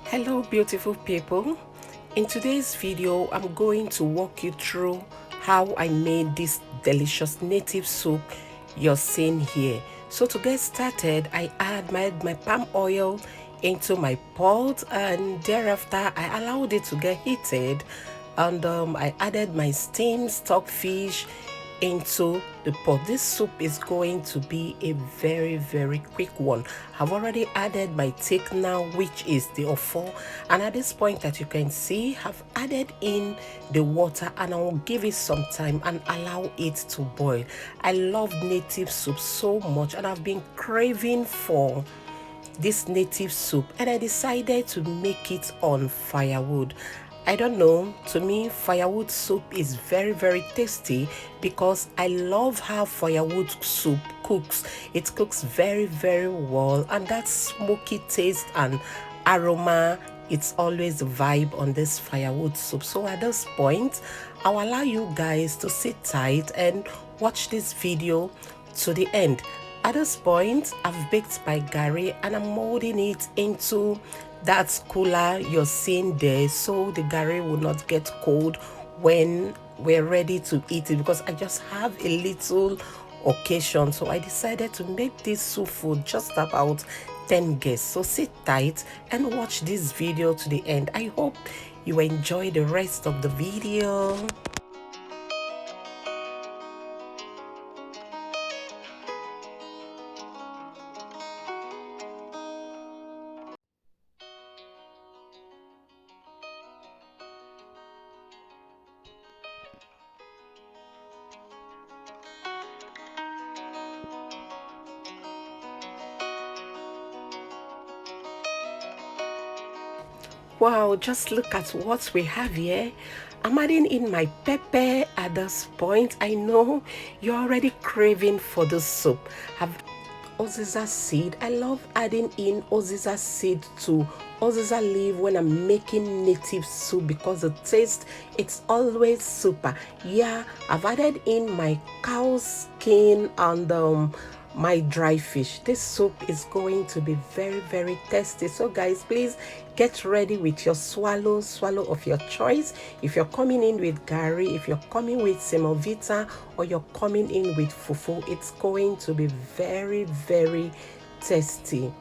Hello beautiful people, in today's video I'm going to walk you through how I made this delicious native soup you're seeing here. So to get started, I add my palm oil into my pot, and thereafter I allowed it to get heated, and I added my steamed stockfish into the pot. This soup is going to be a very quick one. I've already added my thickener, which is the Ofor, and at this point that you can see, I've added in the water, and I will give it some time and allow it to boil. I love native soup so much, and I've been craving for this native soup, and I decided to make it on firewood. I don't know, to me firewood soup is very tasty because I love how firewood soup cooks. It cooks very well, and that smoky taste and aroma, it's always the vibe on this firewood soup. So at this point, I'll allow you guys to sit tight and watch this video to the end. At this point, I've baked my gari and I'm molding it into that cooler you're seeing there, so the gari will not get cold when we're ready to eat it, because I just have a little occasion. So I decided to make this soup for just about 10 guests. So sit tight and watch this video to the end. I hope you enjoy the rest of the video. Wow, just look at what we have here. I'm adding in my pepper at this point. I know you're already craving for the soup. Have Oziza seed. I love adding in Oziza seed to Oziza leaf when I'm making native soup because the taste, it's always super. Yeah, I've added in my cow skin and my dry fish. This soup is going to be very tasty. So guys, please get ready with your swallow of your choice. If you're coming in with gari, if you're coming with semovita, or you're coming in with fufu, it's going to be very tasty.